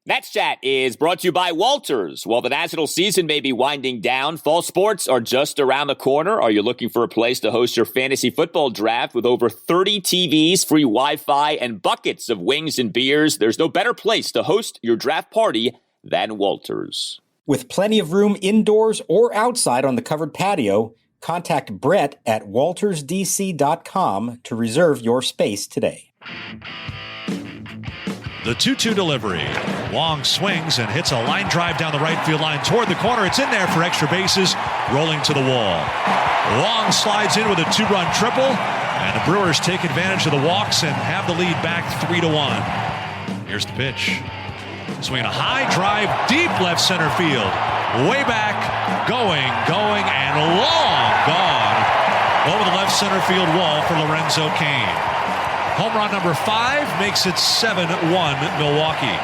Nats Chat is brought to you by Walters. While the national season may be winding down, fall sports are just around the corner. Are you looking for a place to host your fantasy football draft with over 30 TVs, free Wi-Fi, and buckets of wings and beers? There's no better place to host your draft party than Walters. With plenty of room indoors or outside on the covered patio, contact Brett at waltersdc.com to reserve your space today. The 2-2 delivery. Wong swings and hits a line drive down the right field line toward the corner. It's in there for extra bases, rolling to the wall. Wong slides in with a 2-run triple, and the Brewers take advantage of the walks and have the lead back 3-1. Here's the pitch. Swinging a high drive, deep left center field. Way back, going, and long gone over the left center field wall for Lorenzo Cain. Home run number 5 makes it 7-1 Milwaukee.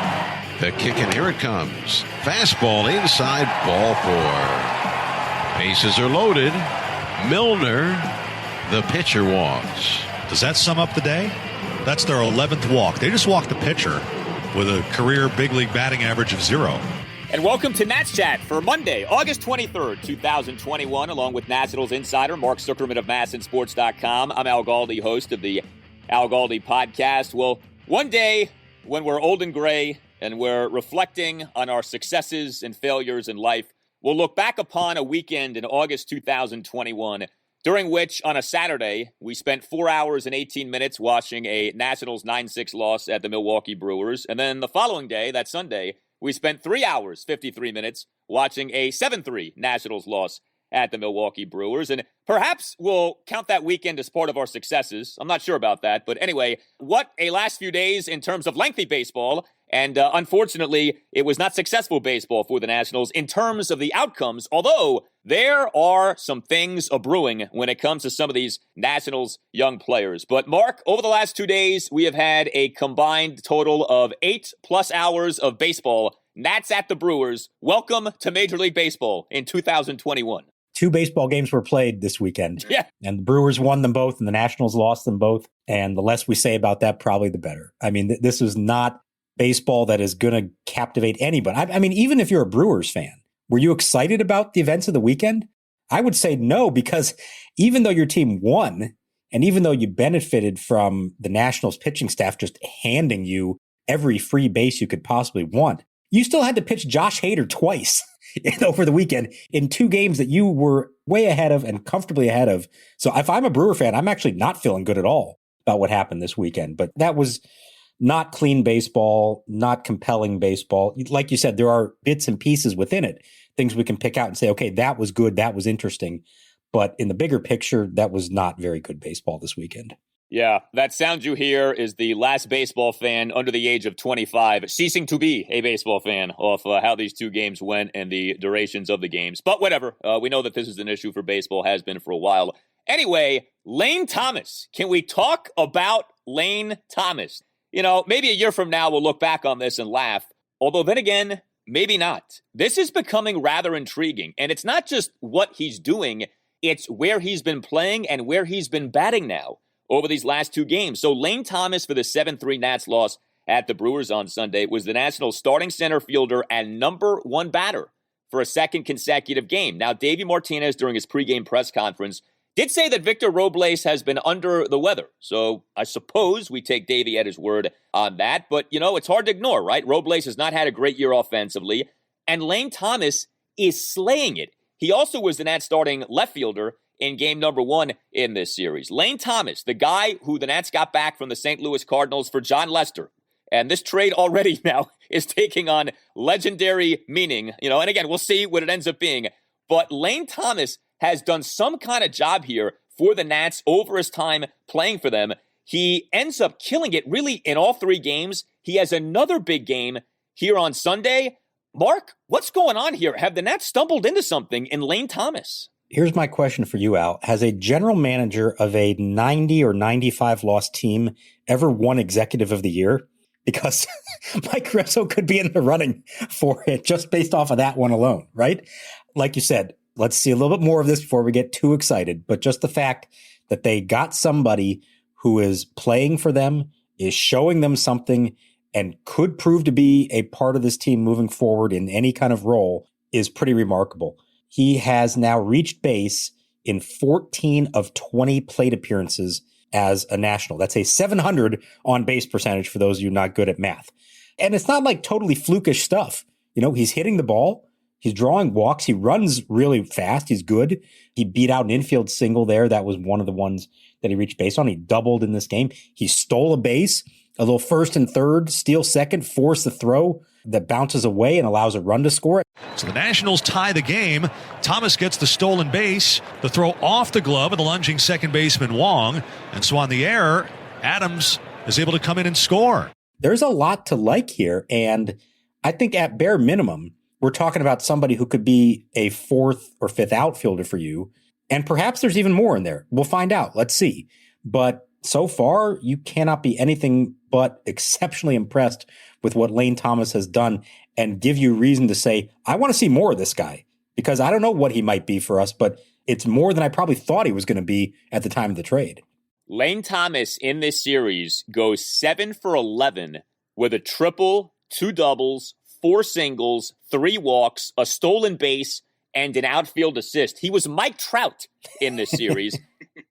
The kick, and here it comes. Fastball inside, ball 4. Bases are loaded. Milner, the pitcher, walks. Does that sum up the day? That's their 11th walk. They just walked the pitcher with a career big league batting average of 0. And welcome to Nats Chat for Monday, August 23rd, 2021, along with Nationals insider Mark Zuckerman of MASNsports.com. I'm Al Galdi, host of the Al Galdi podcast. Well, one day when we're old and gray and we're reflecting on our successes and failures in life, we'll look back upon a weekend in August 2021, during which on a Saturday, we spent 4 hours and 18 minutes watching a Nationals 9-6 loss at the Milwaukee Brewers. And then the following day, that Sunday, we spent 3 hours, 53 minutes watching a 7-3 Nationals loss at the Milwaukee Brewers. And perhaps we'll count that weekend as part of our successes. I'm not sure about that. But anyway, what a last few days in terms of lengthy baseball. And unfortunately, it was not successful baseball for the Nationals in terms of the outcomes, although there are some things a-brewing when it comes to some of these Nationals young players. But Mark, over the last 2 days, we have had a combined total of 8+ hours of baseball. Nats at the Brewers. Welcome to Major League Baseball in 2021. 2 baseball games were played this weekend. Yeah. And the Brewers won them both and the Nationals lost them both. And the less we say about that, probably the better. I mean, this is not baseball that is going to captivate anybody. I mean, even if you're a Brewers fan, were you excited about the events of the weekend? I would say no, because even though your team won, and even though you benefited from the Nationals pitching staff just handing you every free base you could possibly want, you still had to pitch Josh Hader twice over the weekend in 2 games that you were way ahead of and comfortably ahead of. So if I'm a Brewer fan, I'm actually not feeling good at all about what happened this weekend. But that was not clean baseball, not compelling baseball. Like you said, there are bits and pieces within it, things we can pick out and say, okay, that was good, that was interesting. But in the bigger picture, that was not very good baseball this weekend. Yeah, that sound you hear is the last baseball fan under the age of 25 ceasing to be a baseball fan off how these 2 games went and the durations of the games. But whatever, we know that this is an issue for baseball, has been for a while. Anyway, Lane Thomas. Can we talk about Lane Thomas? You know, maybe a year from now we'll look back on this and laugh. Although then again, maybe not. This is becoming rather intriguing. And it's not just what he's doing, it's where he's been playing and where he's been batting now over these last 2 games. So Lane Thomas, for the 7-3 Nats loss at the Brewers on Sunday, was the Nationals starting center fielder and number 1 batter for a second consecutive game. Now, Davey Martinez, during his pregame press conference, did say that Victor Robles has been under the weather. So I suppose we take Davey at his word on that. But, you know, it's hard to ignore, right? Robles has not had a great year offensively. And Lane Thomas is slaying it. He also was the Nats starting left fielder in game number 1 in this series. Lane Thomas, the guy who the Nats got back from the St. Louis Cardinals for John Lester. And this trade already now is taking on legendary meaning, you know, and again, we'll see what it ends up being. But Lane Thomas has done some kind of job here for the Nats over his time playing for them. He ends up killing it really in all 3 games. He has another big game here on Sunday. Mark, what's going on here? Have the Nats stumbled into something in Lane Thomas? Here's my question for you, Al. Has a general manager of a 90 or 95 loss team ever won Executive of the Year? Because Mike Rizzo could be in the running for it just based off of that one alone, right? Like you said, let's see a little bit more of this before we get too excited. But just the fact that they got somebody who is playing for them, is showing them something, and could prove to be a part of this team moving forward in any kind of role is pretty remarkable. He has now reached base in 14 of 20 plate appearances as a national. That's a 700 on base percentage for those of you not good at math. And it's not like totally flukish stuff. He's hitting the ball. He's drawing walks. He runs really fast. He's good. He beat out an infield single there. That was one of the ones that he reached base on. He doubled in this game. He stole a base, a little first and third, steal second, force the throw that bounces away and allows a run to score. So the Nationals tie the game. Thomas gets the stolen base, the throw off the glove of the lunging second baseman Wong. And so on the air, Adams is able to come in and score. There's a lot to like here. And I think at bare minimum, we're talking about somebody who could be a fourth or fifth outfielder for you. And perhaps there's even more in there. We'll find out. Let's see. But so far, you cannot be anything but exceptionally impressed with what Lane Thomas has done and give you reason to say, I want to see more of this guy, because I don't know what he might be for us, but it's more than I probably thought he was going to be at the time of the trade. Lane Thomas in this series goes 7 for 11 with a triple, 2 doubles, 4 singles, 3 walks, a stolen base, and an outfield assist. He was Mike Trout in this series.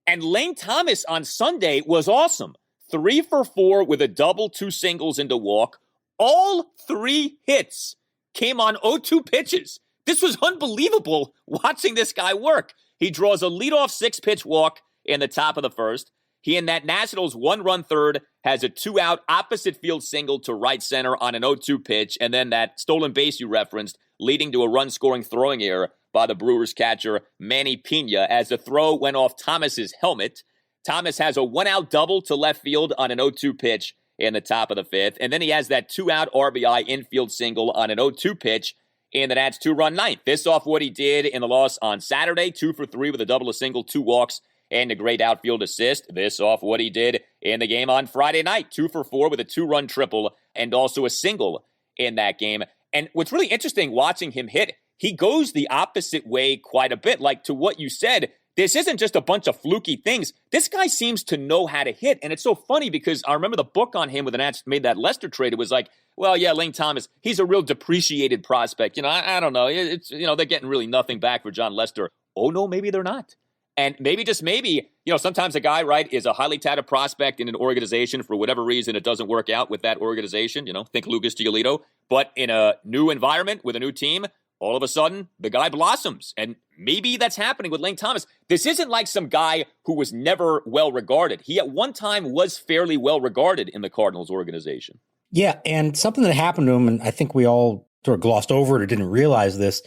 And Lane Thomas on Sunday was awesome. 3 for 4 with a double, 2 singles, and a walk. All 3 hits came on 0-2 pitches. This was unbelievable watching this guy work. He draws a leadoff 6-pitch walk in the top of the first. He in that Nationals 1-run third has a 2-out opposite field single to right center on an 0-2 pitch, and then that stolen base you referenced, leading to a run-scoring throwing error by the Brewers catcher Manny Pena as the throw went off Thomas's helmet. Thomas has a 1-out double to left field on an 0-2 pitch in the top of the 5th, and then he has that 2-out RBI infield single on an 0-2 pitch in the Nats 2-run ninth. This off what he did in the loss on Saturday, 2 for 3 with a double, a single, 2 walks, and a great outfield assist. This off what he did in the game on Friday night, 2 for 4 with a 2-run triple and also a single in that game. And what's really interesting watching him hit, he goes the opposite way quite a bit. Like to what you said, this isn't just a bunch of fluky things. This guy seems to know how to hit. And it's so funny because I remember the book on him when the Nats made that Lester trade. It was like, well, yeah, Lane Thomas, he's a real depreciated prospect. I don't know. It's they're getting really nothing back for John Lester. Oh, no, maybe they're not. And maybe, just maybe, sometimes a guy, right, is a highly touted prospect in an organization. For whatever reason, it doesn't work out with that organization. Think Lucas Giolito. But in a new environment with a new team, all of a sudden, the guy blossoms. And maybe that's happening with Lane Thomas. This isn't like some guy who was never well regarded. He at one time was fairly well regarded in the Cardinals organization. Yeah, and something that happened to him, and I think we all sort of glossed over it or didn't realize this,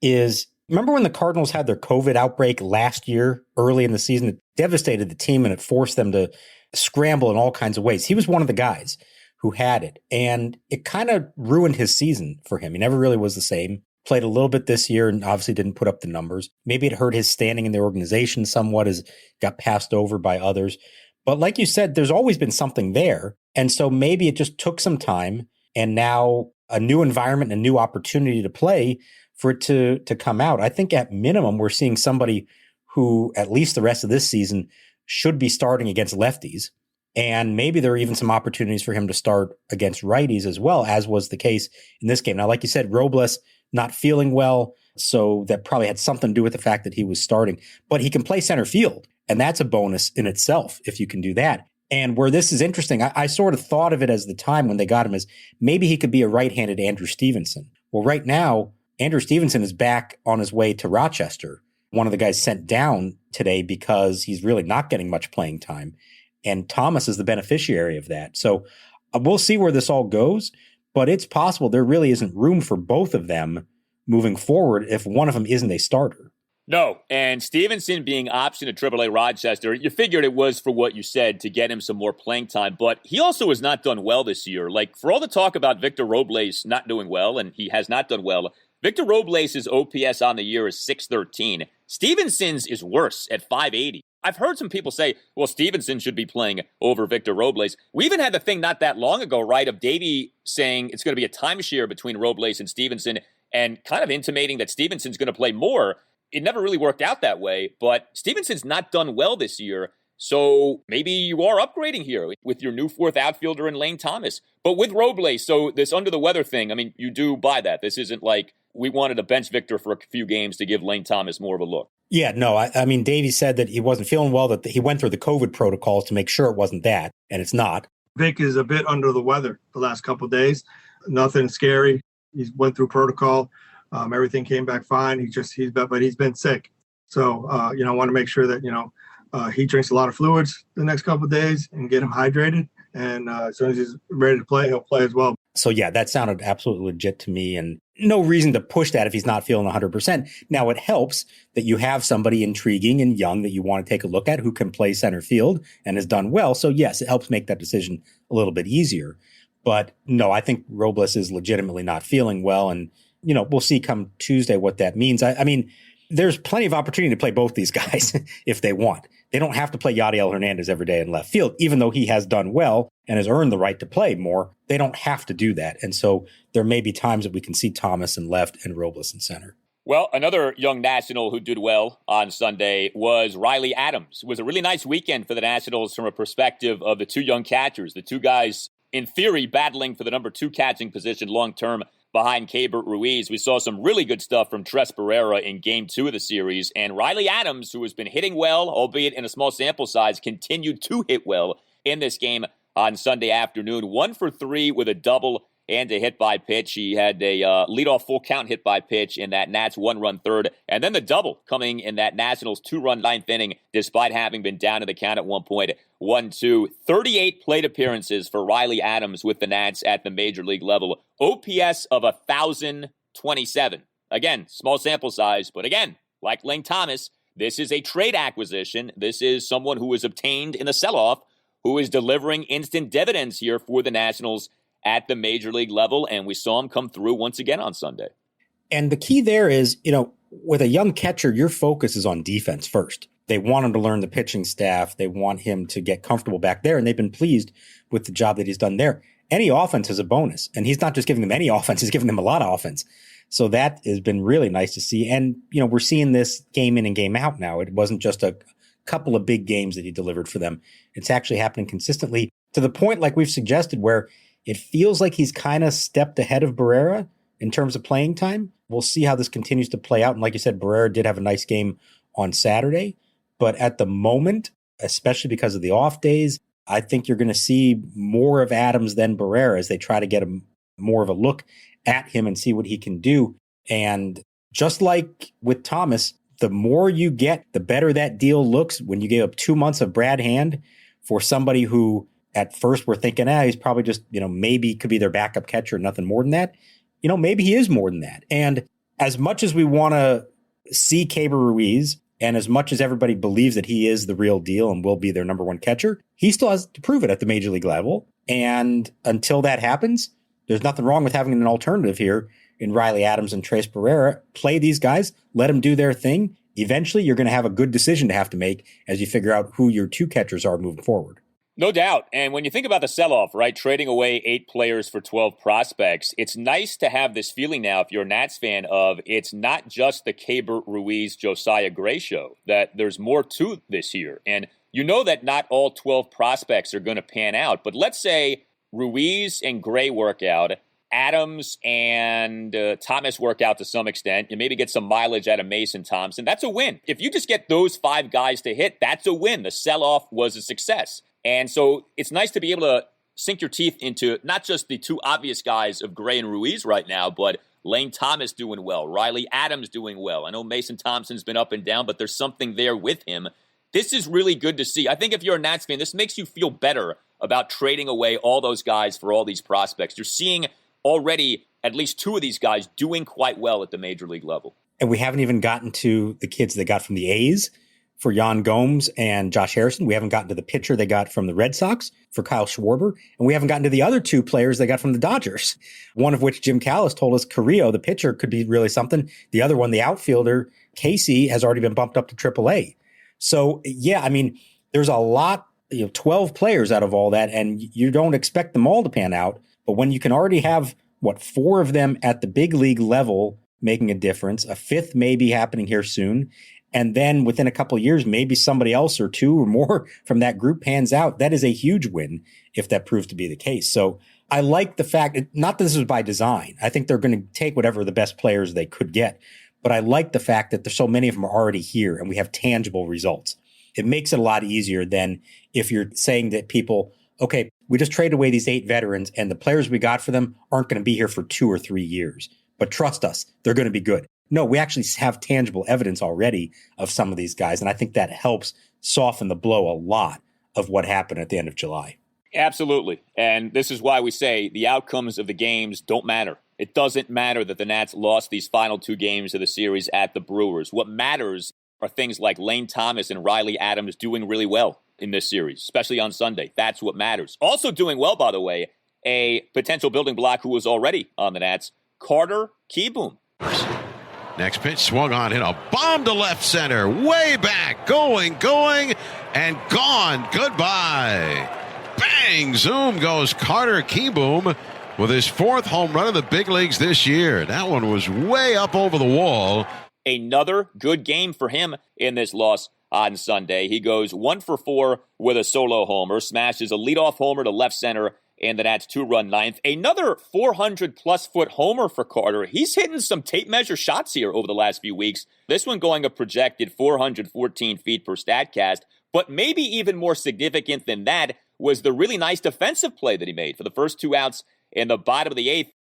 is remember when the Cardinals had their COVID outbreak last year, early in the season? It devastated the team and it forced them to scramble in all kinds of ways. He was one of the guys who had it, and it kind of ruined his season for him. He never really was the same. Played a little bit this year and obviously didn't put up the numbers. Maybe it hurt his standing in the organization somewhat as got passed over by others. But like you said, there's always been something there. And so maybe it just took some time and now a new environment, a new opportunity to play for it to come out. I think at minimum, we're seeing somebody who at least the rest of this season should be starting against lefties. And maybe there are even some opportunities for him to start against righties as well, as was the case in this game. Now, like you said, Robles not feeling well, so that probably had something to do with the fact that he was starting. But he can play center field, and that's a bonus in itself if you can do that. And where this is interesting, I sort of thought of it as the time when they got him as maybe he could be a right-handed Andrew Stevenson. Well, right now, Andrew Stevenson is back on his way to Rochester. One of the guys sent down today because he's really not getting much playing time. And Thomas is the beneficiary of that. So we'll see where this all goes. But it's possible there really isn't room for both of them moving forward if one of them isn't a starter. No, and Stevenson being optioned at AAA Rochester, you figured it was for what you said to get him some more playing time, but he also has not done well this year. Like, for all the talk about Victor Robles not doing well, and he has not done well, Victor Robles' OPS on the year is .613. Stevenson's is worse at .580. I've heard some people say, well, Stevenson should be playing over Victor Robles. We even had the thing not that long ago, right, of Davey saying it's going to be a timeshare between Robles and Stevenson and kind of intimating that Stevenson's going to play more. It never really worked out that way, but Stevenson's not done well this year. So maybe you are upgrading here with your new fourth outfielder in Lane Thomas. But with Robles, so this under the weather thing, I mean, you do buy that. This isn't like we wanted a bench Victor for a few games to give Lane Thomas more of a look. Yeah, no, I mean, Davey said that he wasn't feeling well, that he went through the COVID protocols to make sure it wasn't that, and it's not. Vic is a bit under the weather the last couple of days. Nothing scary. He went through protocol. Everything came back fine. But he's been sick. So, I want to make sure that, he drinks a lot of fluids the next couple of days and get him hydrated. And as soon as he's ready to play, he'll play as well. So, yeah, that sounded absolutely legit to me, and no reason to push that if he's not feeling 100%. Now, it helps that you have somebody intriguing and young that you want to take a look at who can play center field and has done well. So, yes, it helps make that decision a little bit easier. But no, I think Robles is legitimately not feeling well. And, we'll see come Tuesday what that means. I mean, there's plenty of opportunity to play both these guys if they want. They don't have to play Yadiel Hernandez every day in left field, even though he has done well and has earned the right to play more. They don't have to do that. And so there may be times that we can see Thomas in left and Robles in center. Well, another young National who did well on Sunday was Riley Adams. It was a really nice weekend for the Nationals from a perspective of the two young catchers, the two guys, in theory, battling for the number 2 catching position long-term behind Keibert Ruiz. We saw some really good stuff from Tres Barrera in Game 2 of the series, and Riley Adams, who has been hitting well, albeit in a small sample size, continued to hit well in this game on Sunday afternoon. 1 for 3 with a double and a hit by pitch. He had a leadoff full count hit by pitch in that Nats 1-run third, and then the double coming in that Nationals 2-run ninth inning, despite having been down in the count at one point. 1-2, 38 plate appearances for Riley Adams with the Nats at the major league level. OPS of 1,027. Again, small sample size, but again, like Lane Thomas, this is a trade acquisition. This is someone who was obtained in the sell-off, who is delivering instant dividends here for the Nationals at the major league level, and we saw him come through once again on Sunday. And the key there is, with a young catcher, your focus is on defense first. They want him to learn the pitching staff. They want him to get comfortable back there, and they've been pleased with the job that he's done there. Any offense is a bonus, and he's not just giving them any offense, he's giving them a lot of offense. So that has been really nice to see. And, we're seeing this game in and game out now. It wasn't just a couple of big games that he delivered for them. It's actually happening consistently to the point, like we've suggested, where it feels like he's kind of stepped ahead of Barrera in terms of playing time. We'll see how this continues to play out. And like you said, Barrera did have a nice game on Saturday. But at the moment, especially because of the off days, I think you're going to see more of Adams than Barrera as they try to get more of a look at him and see what he can do. And just like with Thomas, the more you get, the better that deal looks. When you gave up 2 months of Brad Hand for somebody who at first we're thinking, he's probably just, maybe could be their backup catcher, nothing more than that. Maybe he is more than that. And as much as we want to see Keibert Ruiz, and as much as everybody believes that he is the real deal and will be their number 1 catcher, he still has to prove it at the major league level. And until that happens, there's nothing wrong with having an alternative here in Riley Adams and Tres Barrera. Play these guys, let them do their thing. Eventually, you're going to have a good decision to have to make as you figure out who your 2 catchers are moving forward. No doubt. And when you think about the sell-off, right, trading away 8 players for 12 prospects, it's nice to have this feeling now, if you're a Nats fan, of it's not just the Keibert Ruiz, Josiah Gray show, that there's more to this year. And you know that not all 12 prospects are going to pan out, but let's say Ruiz and Gray work out, Adams and Thomas work out to some extent. You maybe get some mileage out of Mason Thompson. That's a win. If you just get those 5 guys to hit, that's a win. The sell-off was a success. And so it's nice to be able to sink your teeth into not just the 2 obvious guys of Gray and Ruiz right now, but Lane Thomas doing well, Riley Adams doing well. I know Mason Thompson's been up and down, but there's something there with him. This is really good to see. I think if you're a Nats fan, this makes you feel better about trading away all those guys for all these prospects. You're seeing already at least 2 of these guys doing quite well at the major league level. And we haven't even gotten to the kids they got from the A's for Yan Gomes and Josh Harrison. We haven't gotten to the pitcher they got from the Red Sox for Kyle Schwarber. And we haven't gotten to the other 2 players they got from the Dodgers, one of which Jim Callis told us Carrillo, the pitcher, could be really something. The other one, the outfielder, Casey, has already been bumped up to AAA. So, yeah, I mean, there's a lot, 12 players out of all that, and you don't expect them all to pan out. But when you can already have, 4 of them at the big league level making a difference, a 5th may be happening here soon, And then within a couple of years, maybe somebody else or two or more from that group pans out. That is a huge win if that proves to be the case. So I like the fact, not that this was by design. I think they're going to take whatever the best players they could get. But I like the fact that there's so many of them are already here and we have tangible results. It makes it a lot easier than if you're saying that people, okay, we just traded away these 8 veterans and the players we got for them aren't going to be here for 2 or 3 years. But trust us, they're going to be good. No, we actually have tangible evidence already of some of these guys. And I think that helps soften the blow a lot of what happened at the end of July. Absolutely. And this is why we say the outcomes of the games don't matter. It doesn't matter that the Nats lost these final 2 games of the series at the Brewers. What matters are things like Lane Thomas and Riley Adams doing really well in this series, especially on Sunday. That's what matters. Also doing well, by the way, a potential building block who was already on the Nats, Carter Kieboom. Next pitch swung on, hit a bomb to left center, way back, going, and gone. Goodbye. Bang! Zoom goes Carter Kieboom with his 4th home run of the big leagues this year. That one was way up over the wall. Another good game for him in this loss on Sunday. He goes 1 for 4 with a solo homer, smashes a leadoff homer to left center in the Nats' 2-run ninth. Another 400-plus foot homer for Carter. He's hitting some tape measure shots here over the last few weeks. This one going a projected 414 feet per Statcast. But maybe even more significant than that was the really nice defensive play that he made for the first 2 outs in the bottom of the 8th.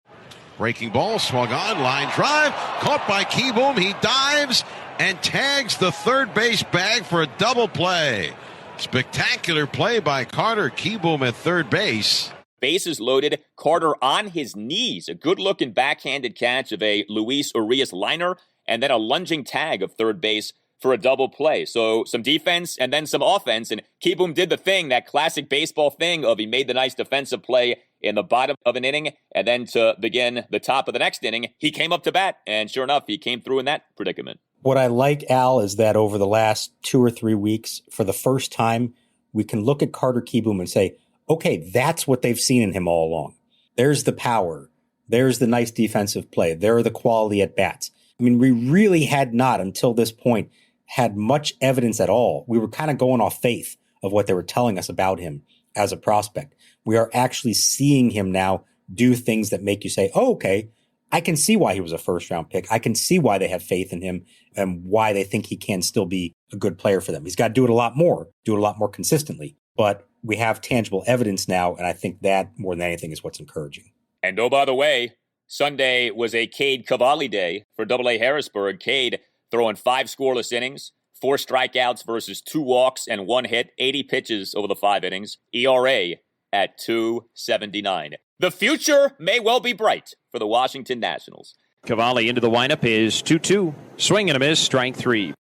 Breaking ball, swung on, line drive, caught by Kieboom. He dives and tags the third base bag for a double play. Spectacular play by Carter Kieboom at third base. Bases loaded, Carter on his knees. A good-looking backhanded catch of a Luis Urias liner, and then a lunging tag of third base for a double play. So some defense and then some offense, and Kieboom did the thing, that classic baseball thing of he made the nice defensive play in the bottom of an inning, and then to begin the top of the next inning, he came up to bat, and sure enough, he came through in that predicament. What I like, Al, is that over the last 2 or 3 weeks, for the first time, we can look at Carter Kieboom and say, okay, that's what they've seen in him all along. There's the power. There's the nice defensive play. There are the quality at bats. I mean, we really had not, until this point, had much evidence at all. We were kind of going off faith of what they were telling us about him as a prospect. We are actually seeing him now do things that make you say, oh, okay, I can see why he was a first-round pick. I can see why they have faith in him and why they think he can still be a good player for them. He's got to do it a lot more consistently. But we have tangible evidence now, and I think that, more than anything, is what's encouraging. And oh, by the way, Sunday was a Cade Cavalli day for AA Harrisburg. Cade throwing 5 scoreless innings, 4 strikeouts versus 2 walks and 1 hit, 80 pitches over the 5 innings, ERA at 2.79. The future may well be bright for the Washington Nationals. Cavalli into the windup is 2-2. Swing and a miss, strike 3.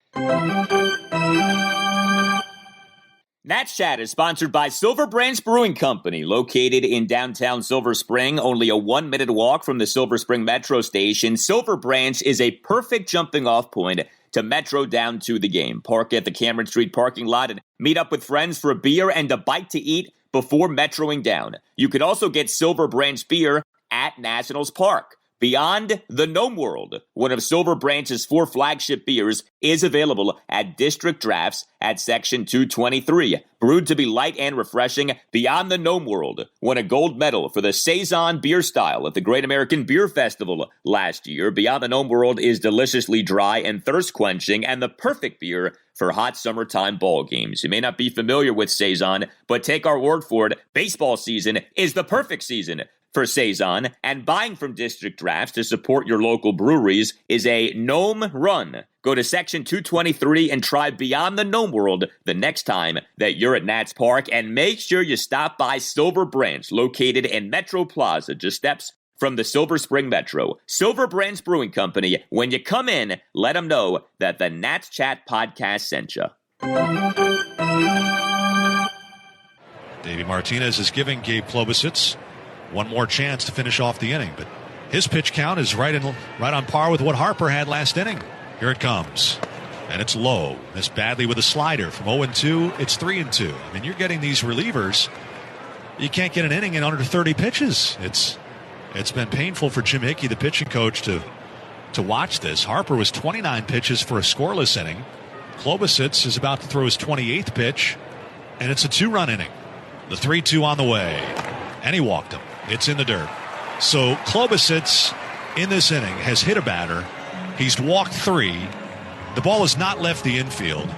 Nats Chat is sponsored by Silver Branch Brewing Company, located in downtown Silver Spring, only a 1-minute walk from the Silver Spring Metro station. Silver Branch is a perfect jumping-off point to Metro down to the game. Park at the Cameron Street parking lot and meet up with friends for a beer and a bite to eat before metroing down. You can also get Silver Branch beer at Nationals Park. Beyond the Gnome World, one of Silver Branch's 4 flagship beers, is available at District Drafts at Section 223. Brewed to be light and refreshing, Beyond the Gnome World won a gold medal for the Saison beer style at the Great American Beer Festival last year. Beyond the Gnome World is deliciously dry and thirst-quenching and the perfect beer for hot summertime ball games. You may not be familiar with Saison, but take our word for it, baseball season is the perfect season for Saison, and buying from District Drafts to support your local breweries is a gnome run. Go to Section 223 and try Beyond the Gnome World the next time that you're at Nats Park, and make sure you stop by Silver Branch, located in Metro Plaza, just steps from the Silver Spring Metro. Silver Branch Brewing Company, when you come in, let them know that the Nats Chat podcast sent you. Davey Martinez is giving Gabe Klobosits one more chance to finish off the inning, but his pitch count is right on par with what Harper had last inning. Here it comes, and it's low. Missed badly with a slider. From 0-2, it's 3-2. I mean, you're getting these relievers. You can't get an inning in under 30 pitches. It's been painful for Jim Hickey, the pitching coach, to watch this. Harper was 29 pitches for a scoreless inning. Klobuchar is about to throw his 28th pitch, and it's a 2-run inning. The 3-2 on the way, and he walked him. It's in the dirt. So Klobuchar in this inning has hit a batter. He's walked 3. The ball has not left the infield,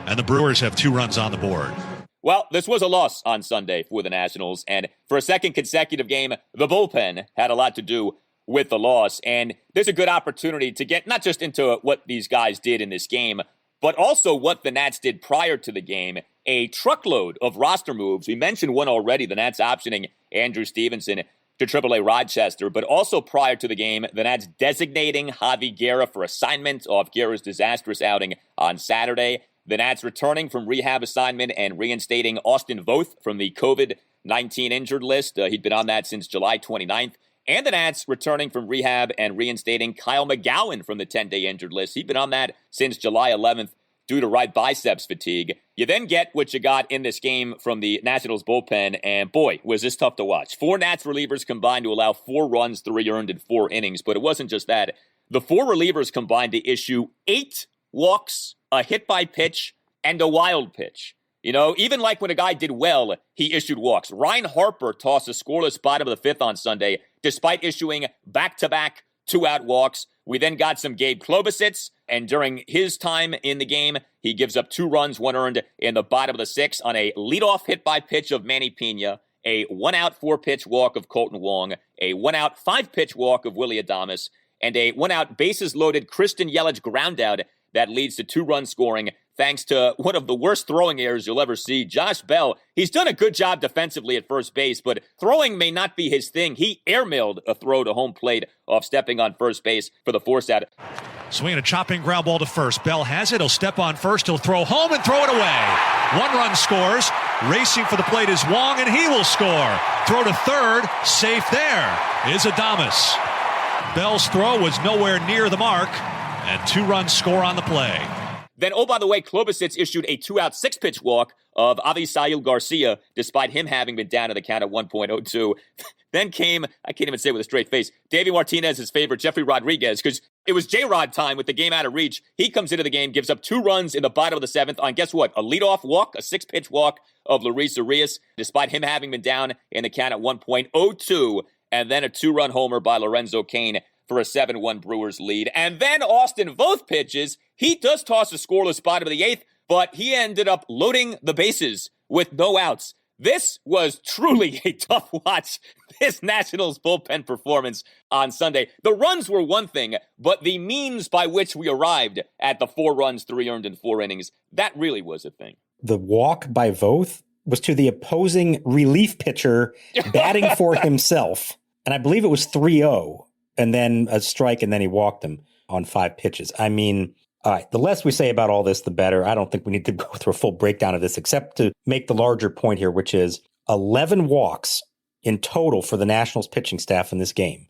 and the Brewers have 2 runs on the board. Well, this was a loss on Sunday for the Nationals, and for a second consecutive game, the bullpen had a lot to do with the loss, and there's a good opportunity to get not just into what these guys did in this game, but also what the Nats did prior to the game. A truckload of roster moves. We mentioned one already, the Nats optioning Andrew Stevenson to AAA Rochester, but also prior to the game, the Nats designating Javi Guerra for assignment off Guerra's disastrous outing on Saturday. The Nats returning from rehab assignment and reinstating Austin Voth from the COVID-19 injured list. He'd been on that since July 29th. And the Nats returning from rehab and reinstating Kyle McGowan from the 10-day injured list. He'd been on that since July 11th due to right biceps fatigue. You then get what you got in this game from the Nationals bullpen, and boy, was this tough to watch. 4 Nats relievers combined to allow 4 runs, 3 earned in 4 innings, but it wasn't just that. The 4 relievers combined to issue 8 walks, a hit by pitch, and a wild pitch. You know, even like when a guy did well, he issued walks. Ryan Harper tossed a scoreless bottom of the 5th on Sunday, despite issuing back-to-back 2-out walks. We then got some Gabe Klobuchar, and during his time in the game, he gives up 2 runs, 1 earned in the bottom of the 6th on a leadoff hit by pitch of Manny Pena, a 1-out 4-pitch walk of Colton Wong, a 1-out 5-pitch walk of Willy Adames, and a 1-out bases-loaded Christian Yelich groundout that leads to 2-run scoring thanks to one of the worst throwing errors you'll ever see. Josh Bell, he's done a good job defensively at first base, but throwing may not be his thing. He airmailed a throw to home plate off stepping on first base for the force out. Swinging a chopping ground ball to first. Bell has it. He'll step on first. He'll throw home and throw it away. 1 run scores. Racing for the plate is Wong, and he will score. Throw to third. Safe there is Adames. Bell's throw was nowhere near the mark, and 2-run score on the play. Then, oh, by the way, Klobuchar issued a 2-out 6-pitch walk of Avisail Garcia, despite him having been down to the count at 1.02. Then came, I can't even say it with a straight face, Davey Martinez's favorite, Jeffrey Rodriguez, because it was J-Rod time with the game out of reach. He comes into the game, gives up 2 runs in the bottom of the 7th on, guess what, a leadoff walk, a 6-pitch walk of Luis Urias, despite him having been down in the count at 1.02, and then a 2-run homer by Lorenzo Cain for a 7-1 Brewers lead. And then Austin Voth pitches. He does toss a scoreless bottom of the 8th, but he ended up loading the bases with no outs. This was truly a tough watch, this Nationals bullpen performance on Sunday. The runs were one thing, but the means by which we arrived at the 4 runs, 3 earned in 4 innings, that really was a thing. The walk by Voth was to the opposing relief pitcher batting for himself. And I believe it was 3-0. And then a strike, and then he walked him on 5 pitches. I mean, all right, the less we say about all this, the better. I don't think we need to go through a full breakdown of this, except to make the larger point here, which is 11 walks in total for the Nationals pitching staff in this game,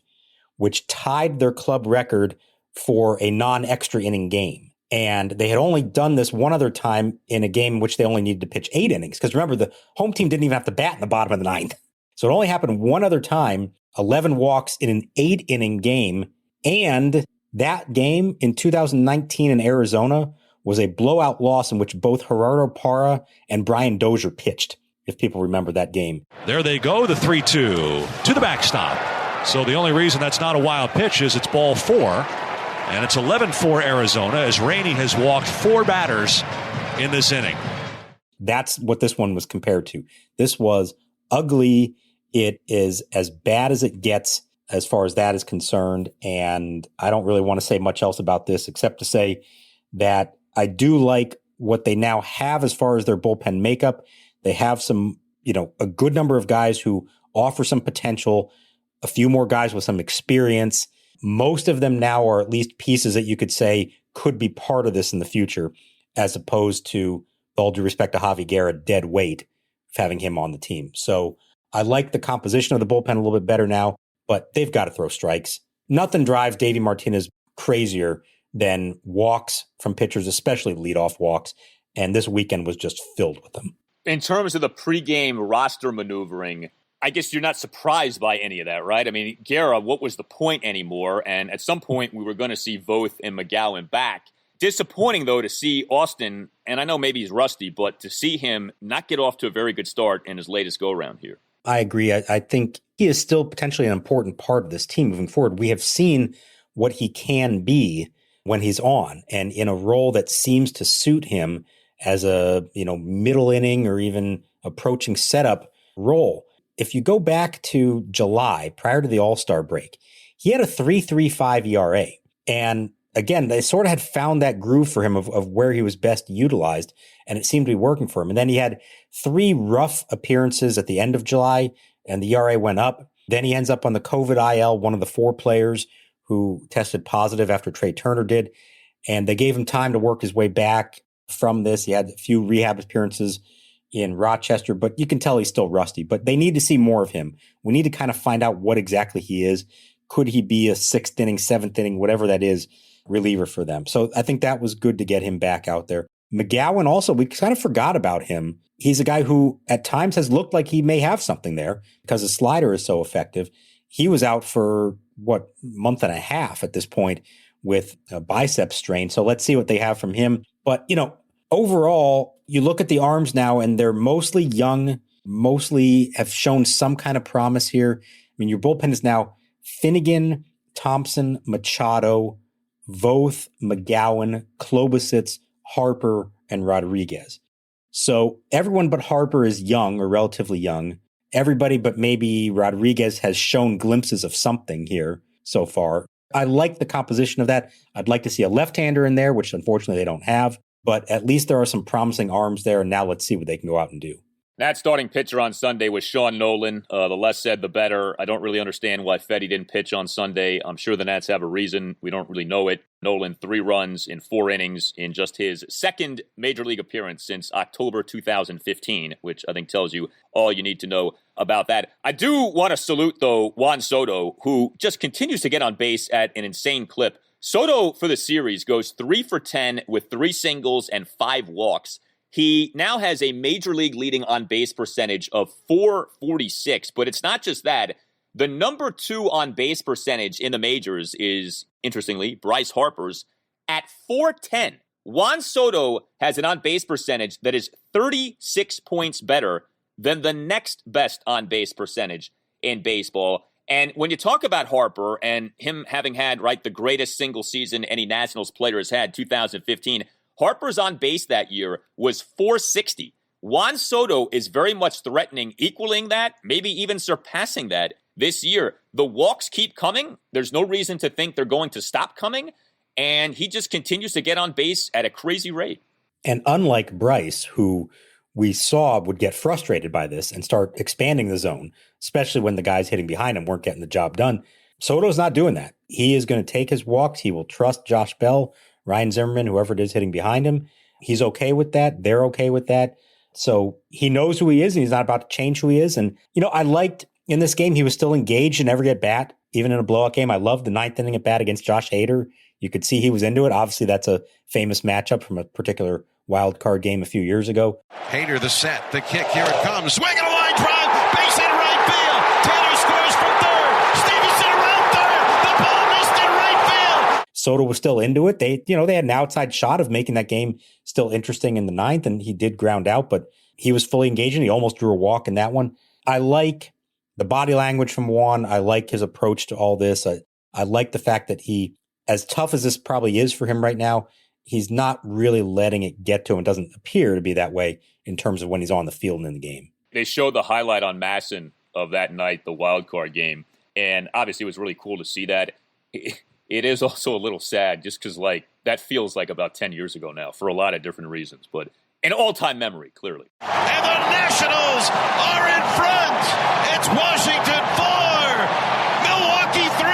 which tied their club record for a non-extra inning game. And they had only done this one other time in a game in which they only needed to pitch 8 innings. Because remember, the home team didn't even have to bat in the bottom of the 9th. So it only happened one other time. 11 walks in an 8-inning game. And that game in 2019 in Arizona was a blowout loss in which both Gerardo Parra and Brian Dozier pitched, if people remember that game. There they go, the 3-2 to the backstop. So the only reason that's not a wild pitch is it's ball 4. And it's 11-4 Arizona as Rainey has walked 4 batters in this inning. That's what this one was compared to. This was ugly. It is as bad as it gets as far as that is concerned. And I don't really want to say much else about this except to say that I do like what they now have as far as their bullpen makeup. They have some, a good number of guys who offer some potential, a few more guys with some experience. Most of them now are at least pieces that you could say could be part of this in the future, as opposed to, with all due respect to Javi Guerra, dead weight, having him on the team. So I like the composition of the bullpen a little bit better now, but they've got to throw strikes. Nothing drives Davey Martinez crazier than walks from pitchers, especially leadoff walks, and this weekend was just filled with them. In terms of the pregame roster maneuvering, I guess you're not surprised by any of that, right? I mean, Guerra, what was the point anymore? And at some point, we were going to see Voth and McGowan back. Disappointing, though, to see Austin, and I know maybe he's rusty, but to see him not get off to a very good start in his latest go-around here. I agree. I think he is still potentially an important part of this team moving forward. We have seen what he can be when he's on, and in a role that seems to suit him as a, middle inning or even approaching setup role. If you go back to July, prior to the All-Star break, he had a 3.35 ERA. And again, they sort of had found that groove for him of where he was best utilized, and it seemed to be working for him. And then he had 3 rough appearances at the end of July, and the ERA went up. Then he ends up on the COVID IL, one of the 4 players who tested positive after Trey Turner did. And they gave him time to work his way back from this. He had a few rehab appearances in Rochester, but you can tell he's still rusty. But they need to see more of him. We need to kind of find out what exactly he is. Could he be a 6th inning, 7th inning, whatever that is, reliever for them? So I think that was good to get him back out there. McGowan also, we kind of forgot about him. He's a guy who at times has looked like he may have something there because his slider is so effective. He was out for, month and a half at this point with a bicep strain. So let's see what they have from him. But, overall, you look at the arms now and they're mostly young, mostly have shown some kind of promise here. I mean, your bullpen is now Finnegan, Thompson, Machado, Voth, McGowan, Klobosits, Harper, and Rodriguez. So everyone but Harper is young or relatively young. Everybody but maybe Rodriguez has shown glimpses of something here so far. I like the composition of that. I'd like to see a left-hander in there, which unfortunately they don't have. But at least there are some promising arms there, and now let's see what they can go out and do. That starting pitcher on Sunday was Sean Nolin. The less said, the better. I don't really understand why Fetty didn't pitch on Sunday. I'm sure the Nats have a reason. We don't really know it. Nolin, 3 runs in 4 innings in just his second Major League appearance since October 2015, which I think tells you all you need to know about that. I do want to salute, though, Juan Soto, who just continues to get on base at an insane clip. Soto, for the series, goes 3 for 10 with 3 singles and 5 walks. He now has a Major League leading on-base percentage of .446, but it's not just that. The number 2 on-base percentage in the majors is, interestingly, Bryce Harper's at .410. Juan Soto has an on-base percentage that is 36 points better than the next best on-base percentage in baseball. And when you talk about Harper and him having had, the greatest single season any Nationals player has had, 2015, Harper's on base that year was .460. Juan Soto is very much threatening equaling that, maybe even surpassing that this year. The walks keep coming. There's no reason to think they're going to stop coming. And he just continues to get on base at a crazy rate. And unlike Bryce, who we saw would get frustrated by this and start expanding the zone, especially when the guys hitting behind him weren't getting the job done, Soto's not doing that. He is going to take his walks. He will trust Josh Bell, Ryan Zimmerman, whoever it is hitting behind him. He's okay with that. They're okay with that. So he knows who he is, and he's not about to change who he is. And, I liked in this game, he was still engaged in every at-bat, even in a blowout game. I loved the 9th inning at-bat against Josh Hader. You could see he was into it. Obviously, that's a famous matchup from a particular wild card game a few years ago. Hader, the set, the kick, here it comes. Swing and a line drive, base hit right field. Taylor scores from third. Stevenson around third. The ball missed in right field. Soto was still into it. They had an outside shot of making that game still interesting in the 9th, and he did ground out, but he was fully engaged, and he almost drew a walk in that one. I like the body language from Juan. I like his approach to all this. I like the fact that he, as tough as this probably is for him right now, he's not really letting it get to him. It doesn't appear to be that way in terms of when he's on the field and in the game. They showed the highlight on Masson of that night, the wild card game, and obviously it was really cool to see that. It is also a little sad just because, that feels like about 10 years ago now for a lot of different reasons, but an all-time memory, clearly. And the Nationals are in front. It's Washington 4, Milwaukee 3.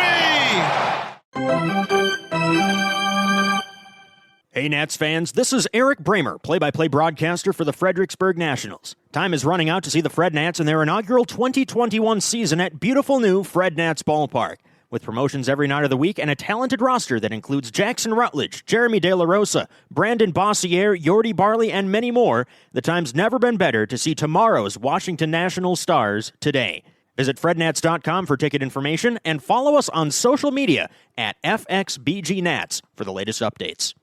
Hey, Nats fans, this is Eric Bramer, play-by-play broadcaster for the Fredericksburg Nationals. Time is running out to see the Fred Nats in their inaugural 2021 season at beautiful new Fred Nats Ballpark. With promotions every night of the week and a talented roster that includes Jackson Rutledge, Jeremy De La Rosa, Brandon Bossier, Yordi Barley, and many more, the time's never been better to see tomorrow's Washington Nationals stars today. Visit frednats.com for ticket information and follow us on social media at FXBGNats for the latest updates.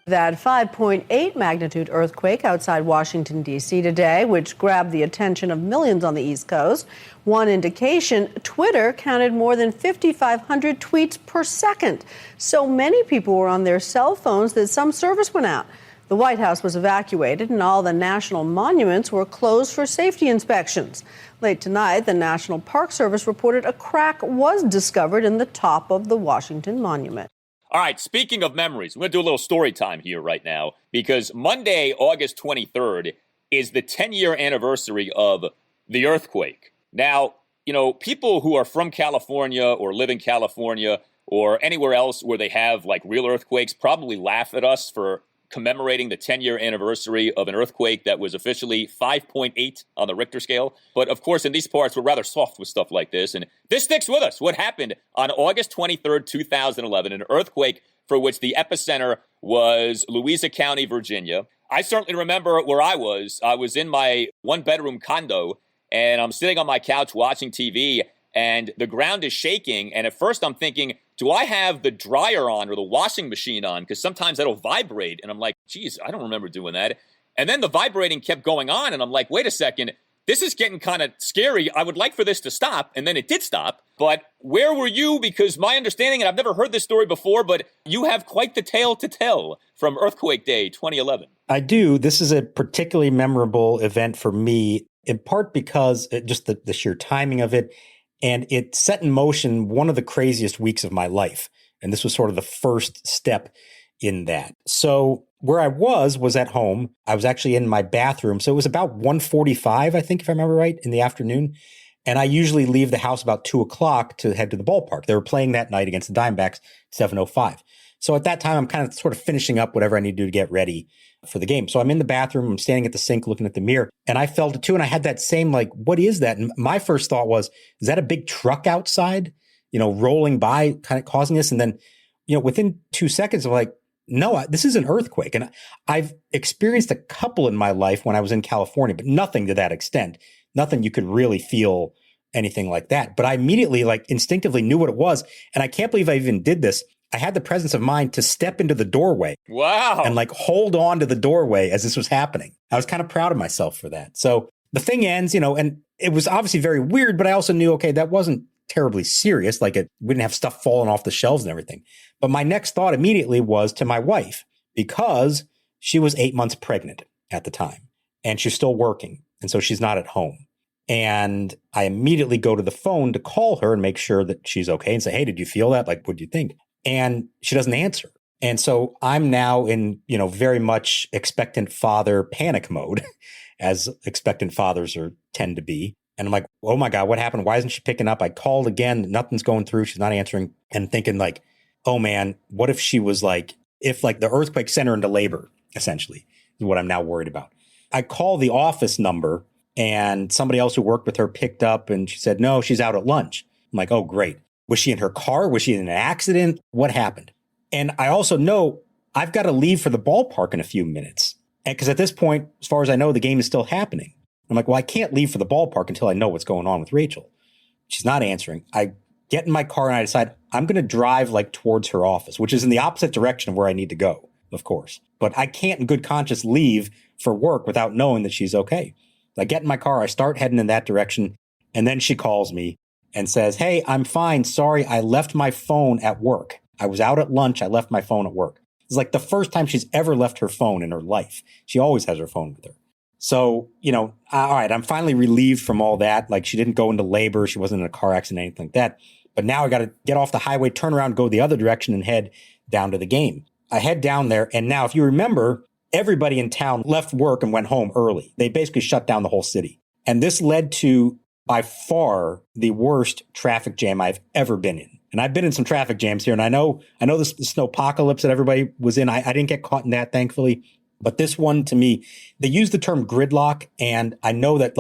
That 5.8 magnitude earthquake outside Washington, D.C. today, which grabbed the attention of millions on the East Coast. One indication, Twitter counted more than 5,500 tweets per second. So many people were on their cell phones that some service went out. The White House was evacuated and all the national monuments were closed for safety inspections. Late tonight, the National Park Service reported a crack was discovered in the top of the Washington Monument. All right, speaking of memories, I'm going to do a little story time here right now because Monday, August 23rd, is the 10-year anniversary of the earthquake. Now, you know, people who are from California or live in California or anywhere else where they have, like, real earthquakes probably laugh at us for commemorating the 10-year anniversary of an earthquake that was officially 5.8 on the Richter scale. But, of course, in these parts, we're rather soft with stuff like this. And this sticks with us. What happened on August 23rd, 2011, an earthquake for which the epicenter was Louisa County, Virginia. I certainly remember where I was. I was in my one-bedroom condo, and I'm sitting on my couch watching TV, and the ground is shaking. And at first I'm thinking, do I have the dryer on or the washing machine on? Because sometimes that'll vibrate. And I'm like, geez, I don't remember doing that. And then the vibrating kept going on. And I'm like, wait a second, this is getting kind of scary. I would like for this to stop. And then it did stop. But where were you? Because my understanding, and I've never heard this story before, but you have quite the tale to tell from Earthquake Day 2011. I do. This is a particularly memorable event for me, in part because just the sheer timing of it. And it set in motion one of the craziest weeks of my life. And this was sort of the first step in that. So where I was at home. I was actually in my bathroom. So it was about 1:45, I think, if I remember right, in the afternoon. And I usually leave the house about 2 o'clock to head to the ballpark. They were playing that night against the Diamondbacks, 7:05. So at that time, I'm kind of sort of finishing up whatever I need to do to get ready for the game. So I'm in the bathroom, I'm standing at the sink looking at the mirror, and I felt it too. And I had that same, like, what is that? And my first thought was, is that a big truck outside, rolling by, kind of causing this? And then, within 2 seconds, I'm like, no, this is an earthquake. And I've experienced a couple in my life when I was in California, but nothing to that extent. Nothing you could really feel anything like that. But I immediately, instinctively knew what it was. And I can't believe I even did this. I had the presence of mind to step into the doorway. Wow. And hold on to the doorway as this was happening. I was kind of proud of myself for that. So the thing ends, and it was obviously very weird, but I also knew, okay, that wasn't terribly serious. We didn't have stuff falling off the shelves and everything. But my next thought immediately was to my wife, because she was 8 months pregnant at the time and she's still working. And so she's not at home. And I immediately go to the phone to call her and make sure that she's okay and say, hey, did you feel that? What do you think? And she doesn't answer. And so I'm now in, very much expectant father panic mode, as expectant fathers tend to be. And I'm like, oh my God, what happened? Why isn't she picking up? I called again. Nothing's going through. She's not answering. And thinking oh man, what if she was if the earthquake sent her into labor, essentially, is what I'm now worried about. I call the office number and somebody else who worked with her picked up and she said, no, she's out at lunch. I'm like, oh, great. Was she in her car? Was she in an accident? What happened? And I also know I've got to leave for the ballpark in a few minutes. And because at this point, as far as I know, the game is still happening. I'm like, well, I can't leave for the ballpark until I know what's going on with Rachel. She's not answering. I get in my car and I decide I'm going to drive towards her office, which is in the opposite direction of where I need to go, of course. But I can't in good conscience leave for work without knowing that she's okay. I get in my car, I start heading in that direction, and then she calls me and says, hey, I'm fine. Sorry, I left my phone at work. I was out at lunch. I left my phone at work. It's the first time she's ever left her phone in her life. She always has her phone with her. So, all right, I'm finally relieved from all that. She didn't go into labor. She wasn't in a car accident, anything like that. But now I got to get off the highway, turn around, go the other direction and head down to the game. I head down there. And now, if you remember, everybody in town left work and went home early. They basically shut down the whole city. And this led to, by far, the worst traffic jam I've ever been in. And I've been in some traffic jams here. And I know the snowpocalypse that everybody was in. I didn't get caught in that, thankfully. But this one, to me, they use the term gridlock. And I know that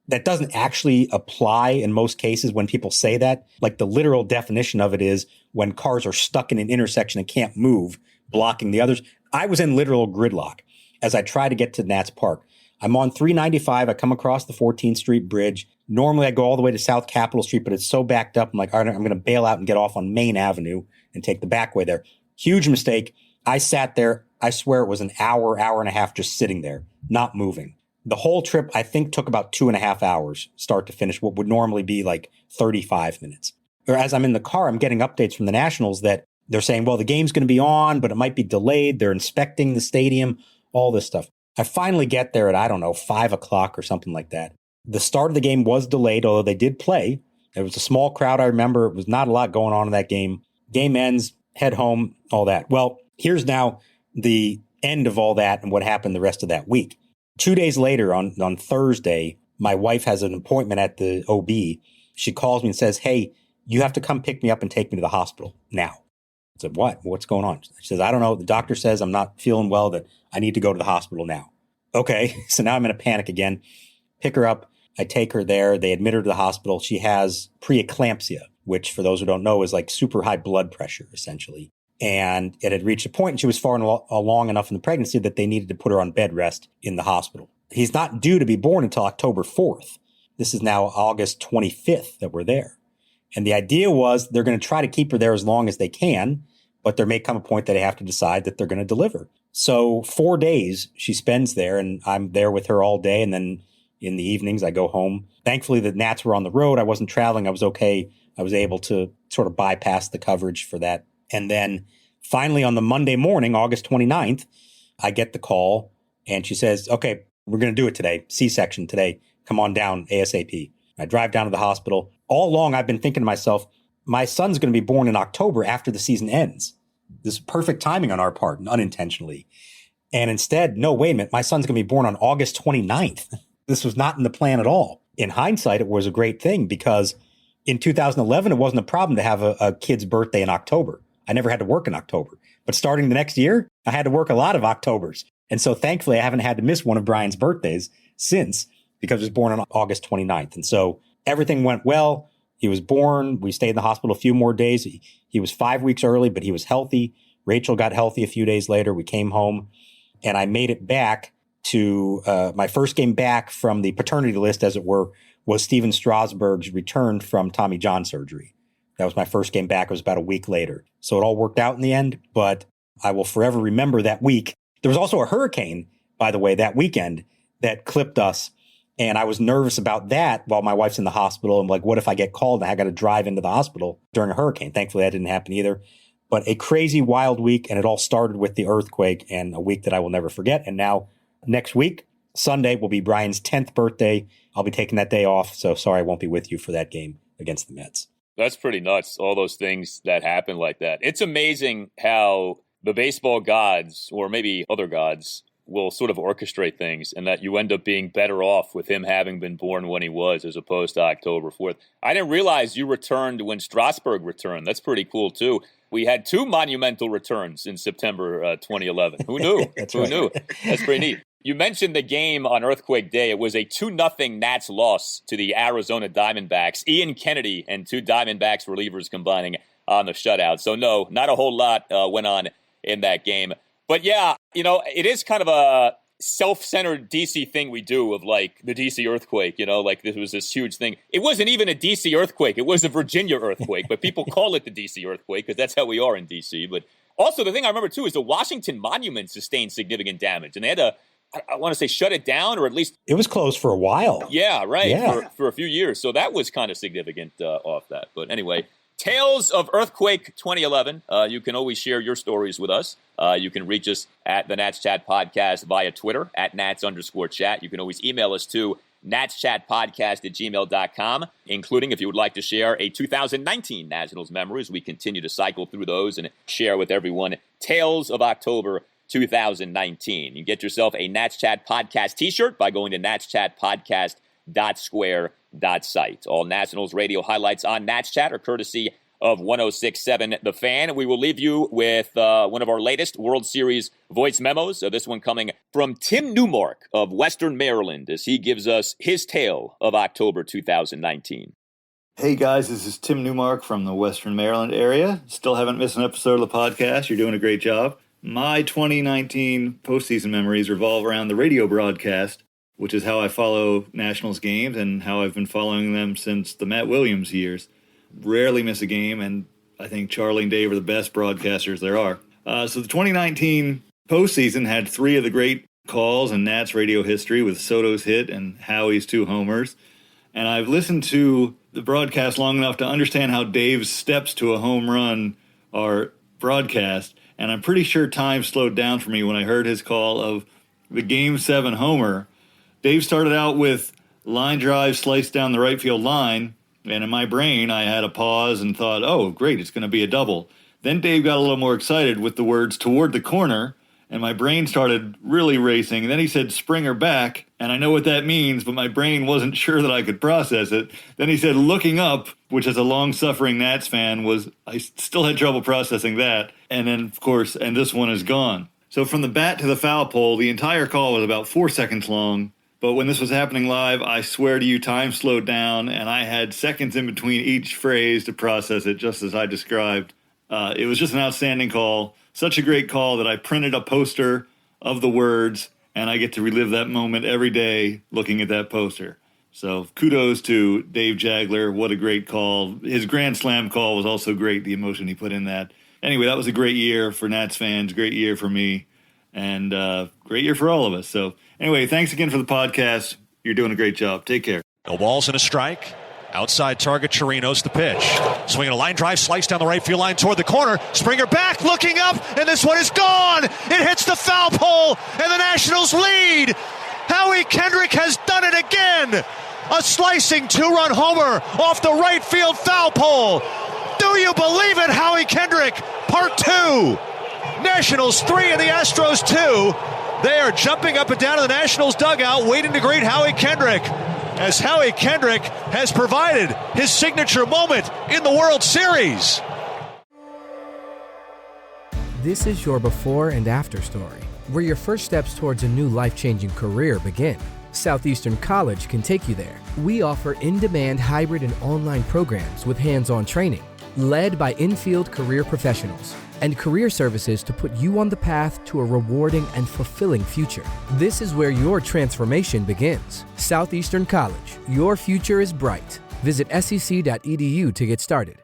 that doesn't actually apply in most cases when people say that. The literal definition of it is when cars are stuck in an intersection and can't move, blocking the others. I was in literal gridlock as I tried to get to Nats Park. I'm on 395. I come across the 14th Street Bridge. Normally, I go all the way to South Capitol Street, but it's so backed up. I'm like, all right, I'm going to bail out and get off on Main Avenue and take the back way there. Huge mistake. I sat there. I swear it was an hour, hour and a half just sitting there, not moving. The whole trip, I think, took about 2.5 hours, start to finish, what would normally be like 35 minutes. Or as I'm in the car, I'm getting updates from the Nationals that they're saying, well, the game's going to be on, but it might be delayed. They're inspecting the stadium, all this stuff. I finally get there at, I don't know, 5 o'clock or something like that. The start of the game was delayed, although they did play. It was a small crowd, I remember. It was not a lot going on in that game. Game ends, head home, all that. Well, here's now the end of all that and what happened the rest of that week. 2 days later, on Thursday, my wife has an appointment at the OB. She calls me and says, hey, you have to come pick me up and take me to the hospital now. I said, what? What's going on? She says, I don't know. The doctor says I'm not feeling well, that I need to go to the hospital now. Okay, so now I'm in a panic again. Pick her up. I take her there. They admit her to the hospital. She has preeclampsia, which for those who don't know is like super high blood pressure, essentially. And it had reached a point, and she was far along enough in the pregnancy that they needed to put her on bed rest in the hospital. He's not due to be born until October 4th. This is now August 25th that we're there. And the idea was they're going to try to keep her there as long as they can, but there may come a point that they have to decide that they're going to deliver. So 4 days she spends there, and I'm there with her all day. And then in the evenings, I go home. Thankfully, the Nats were on the road. I wasn't traveling. I was okay. I was able to sort of bypass the coverage for that. And then finally on the Monday morning, August 29th, I get the call and she says, okay, we're going to do it today. C-section today. Come on down ASAP. I drive down to the hospital. All along, I've been thinking to myself, my son's going to be born in October after the season ends. This is perfect timing on our part, unintentionally. And instead, no, wait a minute, my son's going to be born on August 29th. This was not in the plan at all. In hindsight, it was a great thing because in 2011, it wasn't a problem to have a kid's birthday in October. I never had to work in October. But starting the next year, I had to work a lot of Octobers. And so thankfully, I haven't had to miss one of Brian's birthdays since, because he was born on August 29th. And so everything went well. He was born. We stayed in the hospital a few more days. He was 5 weeks early, but he was healthy. Rachel got healthy a few days later. We came home, and I made it back to my first game back from the paternity list, as it were, was Steven Strasburg's return from Tommy John surgery. That was my first game back. It was about a week later. So it all worked out in the end, but I will forever remember that week. There was also a hurricane, by the way, that weekend that clipped us. And I was nervous about that while my wife's in the hospital. I'm like, what if I get called and I got to drive into the hospital during a hurricane? Thankfully, that didn't happen either. But a crazy, wild week. And it all started with the earthquake, and a week that I will never forget. And now next week, Sunday, will be Brian's 10th birthday. I'll be taking that day off. So sorry I won't be with you for that game against the Mets. That's pretty nuts, all those things that happen like that. It's amazing how the baseball gods, or maybe other gods, will sort of orchestrate things, and that you end up being better off with him having been born when he was, as opposed to October 4th. I didn't realize you returned when Strasburg returned. That's pretty cool, too. We had two monumental returns in September 2011. Who knew? Who knew? That's pretty neat. You mentioned the game on Earthquake Day. It was a 2-0 Nats loss to the Arizona Diamondbacks. Ian Kennedy and two Diamondbacks relievers combining on the shutout. So no, not a whole lot went on in that game. But yeah, you know, it is kind of a self-centered DC thing we do of like the DC earthquake, you know, like this was this huge thing. It wasn't even a DC earthquake. It was a Virginia earthquake, but people call it the DC earthquake because that's how we are in DC. But also the thing I remember too is the Washington Monument sustained significant damage, and they had to, I want to say, shut it down, or at least it was closed for a while. Yeah, right. Yeah. For a few years. So that was kind of significant off that. But anyway, Tales of Earthquake 2011. You can always share your stories with us. You can reach us at the Nats Chat Podcast via Twitter at Nats_chat. You can always email us to natschatpodcast@gmail.com, including if you would like to share a 2019 Nationals memories. We continue to cycle through those and share with everyone Tales of October 2019. You can get yourself a Nats Chat Podcast t-shirt by going to natschatpodcast.square.site. All Nationals radio highlights on Nats Chat are courtesy of 106.7 The Fan. We will leave you with one of our latest World Series voice memos. This one coming from Tim Newmark of Western Maryland as he gives us his tale of October 2019. Hey guys, this is Tim Newmark from the Western Maryland area. Still haven't missed an episode of the podcast. You're doing a great job. My 2019 postseason memories revolve around the radio broadcast which is how I follow Nationals games and how I've been following them since the Matt Williams years. Rarely miss a game, and I think Charlie and Dave are the best broadcasters there are. So the 2019 postseason had 3 of the great calls in Nats radio history, with Soto's hit and Howie's 2 homers. And I've listened to the broadcast long enough to understand how Dave's steps to a home run are broadcast, and I'm pretty sure time slowed down for me when I heard his call of the Game 7 homer. Dave started out with line drive sliced down the right field line, and in my brain I had a pause and thought, oh, great, it's going to be a double. Then Dave got a little more excited with the words toward the corner, and my brain started really racing. And then he said Springer back, and I know what that means, but my brain wasn't sure that I could process it. Then he said looking up, which as a long-suffering Nats fan I still had trouble processing that. And then, of course, and this one is gone. So from the bat to the foul pole, the entire call was about 4 seconds long. But when this was happening live, I swear to you, time slowed down, and I had seconds in between each phrase to process it, just as I described. It was just an outstanding call. Such a great call that I printed a poster of the words, and I get to relive that moment every day looking at that poster. So kudos to Dave Jagler. What a great call. His Grand Slam call was also great, the emotion he put in that. Anyway, that was a great year for Nats fans, great year for me, and great year for all of us. So anyway, thanks again for the podcast. You're doing a great job. Take care. No balls and a strike. Outside target, Chirinos the pitch. Swinging a line drive, slice down the right field line toward the corner. Springer back, looking up, and this one is gone. It hits the foul pole, and the Nationals lead. Howie Kendrick has done it again. A slicing 2-run homer off the right field foul pole. Do you believe it, Howie Kendrick? Part 2. Nationals 3 and the Astros 2. They are jumping up and down to the Nationals dugout, waiting to greet Howie Kendrick, as Howie Kendrick has provided his signature moment in the World Series. This is your before and after story, where your first steps towards a new life-changing career begin. Southeastern College can take you there. We offer in-demand hybrid and online programs with hands-on training, led by in-field career professionals, and career services to put you on the path to a rewarding and fulfilling future. This is where your transformation begins. Southeastern College, your future is bright. Visit sec.edu to get started.